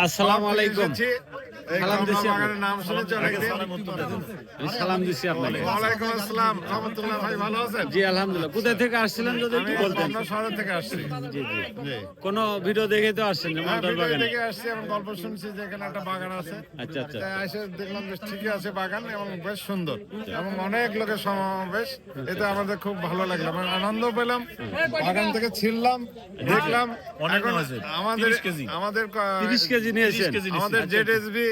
আসসালামু আলাইকুম। সালাম দিছি বাগানের নাম শুনেছি অনেকদিন। সালাম দিছি আপনাকে। ওয়ালাইকুম আসসালাম রহমতুল্লাহ। ভাই ভালো আছেন? জি আলহামদুলিল্লাহ। কোথা থেকে আসছিলেন যদি একটু বলতেন? আমরা শহর থেকে আসছি। জি জি। কোন ভিডিও দেখে তো আসছেন যে মালটার ভিডিও বাগানে? থেকে আসছি এবং গল্প শুনছি যে এখানে একটা বাগান আছে। আচ্ছা আচ্ছা। তাই এসে দেখলাম বেশ ঠিকই আছে বাগান এবং বেশ সুন্দর এবং অনেক লোকের সমাবেশ। এতে আমাদের খুব ভালো লাগলো, আমরা আনন্দ পেলাম। বাগান থেকে ছিললাম, দেখলাম। এখন আমাদের 30 কেজি নিয়েছেন? আমাদের জেডএসবি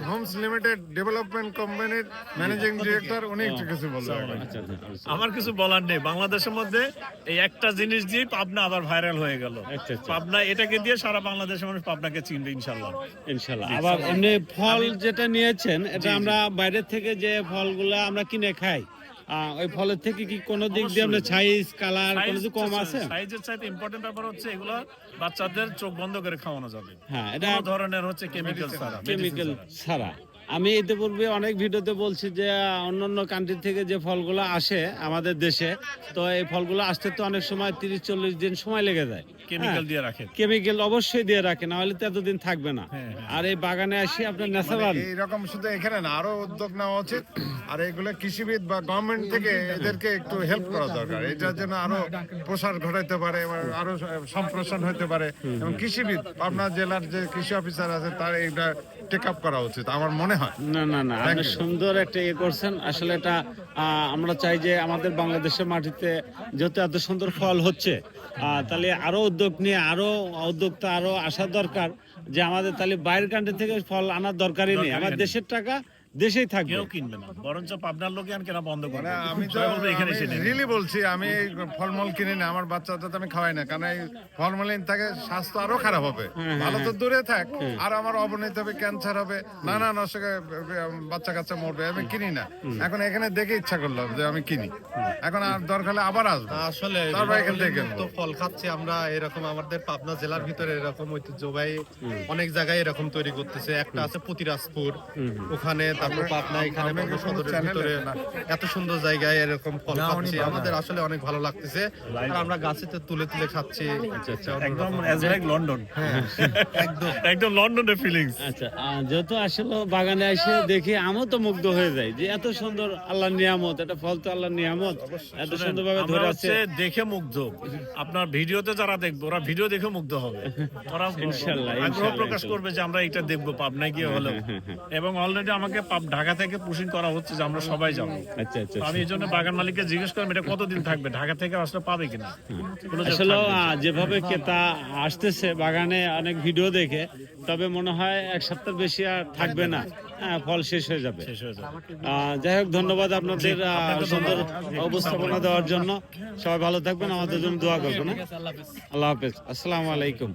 হোমস লিমিটেড ডেভেলপমেন্ট কোম্পানির ম্যানেজিং ডিরেক্টর উনি একটু কিছু বলবেন। আচ্ছা আচ্ছা। আমার কিছু বলার নেই। বাংলাদেশের মধ্যে এই একটা জিনিস দিয়ে পাবনা আবার ভাইরাল হয়ে গেল। আচ্ছা, আচ্ছা। পাবনা এটাকে দিয়ে সারা বাংলাদেশের মানুষ পাবনাকে চিনবে ইনশাল্লাহ। ইনশাআল্লাহ। আবার এমনি ফল যেটা নিয়েছেন এটা আমরা বাইরে থেকে যে ফলগুলা আমরা কিনে খাই, ওই ফলের থেকে কি কোনো দিক দিয়ে আমরা সাইজ কালার কোনো কিছু কম আছে? সাইজের চাইতে ইম্পর্টেন্ট ব্যাপার হচ্ছে এগুলো বাচ্চাদের চোখ বন্ধ করে খাওয়ানো যাবে। হ্যাঁ, এটা কোনো ধরনের হচ্ছে কেমিক্যাল ছাড়া, কেমিক্যাল ছাড়া। আমি ইতিপূর্বে অনেক ভিডিওতে বলছি যে অন্যান্য কান্ট্রি থেকে যে ফলগুলো আসে আমাদের দেশে, তো এই ফলগুলো আসতে তো অনেক সময় 30-40 দিন সময় লেগে যায়। কেমিক্যাল দিয়ে রাখে। কেমিক্যাল অবশ্যই দিয়ে রাখে, না হলে তো এতদিন থাকবে না। হ্যাঁ। আর এই বাগানে আসি আপনার ন্যাচারাল। এইরকম শুধু এখানে না, আরো উদ্যোগ নেওয়া উচিত। আর এগুলো কৃষিবিদ বা গভর্নমেন্ট থেকে এদেরকে একটু হেল্প করা দরকার, এটার জন্য আরো প্রসার ঘটাইতে পারে, আরো সম্প্রসারণ হতে পারে। এবং কৃষিবিদ পাবনা জেলার যে কৃষি অফিসার আছে তার এটা টেক আপ করা উচিত আমার মনে হয়। না না না, আপনি সুন্দর একটা ইয়ে করছেন। আসলে এটা আমরা চাই যে আমাদের বাংলাদেশের মাটিতে যেহেতু এত সুন্দর ফল হচ্ছে, তাহলে আরো উদ্যোগ নিয়ে আরো উদ্যোক্তা আরো আসা দরকার। যে আমাদের তাহলে বাইরের কান্ট্রি থেকে ফল আনার দরকারই নেই, আমার দেশের টাকা দেশেই থাকবে। কেউ কিনবে না, বরঞ্চ পাবনার লোকে আর কেনা বন্ধ করবে। আমি তো এখানে সেটাই রিলি বলছি, আমি এই ফলমূল কিনি না, আমার বাচ্চাটা তো আমি খাওয়াই না, কারণ এই ফলমূলিন থাকে স্বাস্থ্য আরো খারাপ হবে। ভালো তো দূরে থাক, আর আমার অবনতি হবে, ক্যান্সার হবে, নানান অসুখে বাচ্চা কাচ্চা মরবে। আমি কিনি না। এখন এখানে দেখে ইচ্ছা করলাম যে আমি কিনি। এখন আর দরকার হলে আবার আসবো। আসলে তারপর এখান থেকে তো ফল খাচ্ছি আমরা, এরকম আমাদের পাবনা জেলার ভিতরে এরকম ঐতিহ্যবাহী অনেক জায়গায় এরকম তৈরি করতেছে। একটা আছে প্রতিরাজপুর, ওখানে, তারপর পাবনা, এখানে পাবনা সদরের ভিতরে এত সুন্দর জায়গায় এরকম ফল খাচ্ছি, আমাদের আসলে অনেক ভালো লাগতেছে। আর আমরা গাছেতে তুলে তুলে খাচ্ছি। একদম অ্যাজ লাইক লন্ডন। একদম লন্ডনের ফিলিংস। আচ্ছা, যেহেতু আসলে বাগানে এসে দেখি আমিও তো মুগ্ধ হয়ে যাই যে এত সুন্দর আল্লাহর নিয়ামত, এটা ফল তো আল্লাহর নিয়ামত, এত সুন্দরভাবে আমরা ধরে আছে। হচ্ছে দেখে মুগ্ধ। আপনার ভিডিওতে যারা দেখবে ওরা ভিডিও দেখে মুগ্ধ হবে। ওরা ইনশাআল্লাহ, আগ্রহ ইনশাআল্লাহ, প্রকাশ করবে যে আমরা এটা দেখবো পাবনায় গিয়ে হলো। এবং অলরেডি আমাকে ঢাকা থেকে পুশিং করা হচ্ছে যে আমরা সবাই যাবো। আচ্ছা আচ্ছা। আমি এই জন্য বাগান মালিককে জিজ্ঞেস করলাম এটা কতদিন থাকবে, ঢাকা থেকে আসলে পাবে কিনা। আসলে যেভাবে ক্রেতা আসতেছে বাগানে অনেক ভিডিও দেখে, তবে মনে হয় এক সপ্তাহ বেশি আর থাকবে না। হ্যাঁ, ফল শেষ হয়ে যাবে। যাই হোক, ধন্যবাদ আপনাদের সুন্দর উপস্থাপনা দেওয়ার জন্য। সবাই ভালো থাকবেন, আমাদের জন্য দোয়া করবেন। আল্লাহ হাফেজ। আসসালামু আলাইকুম।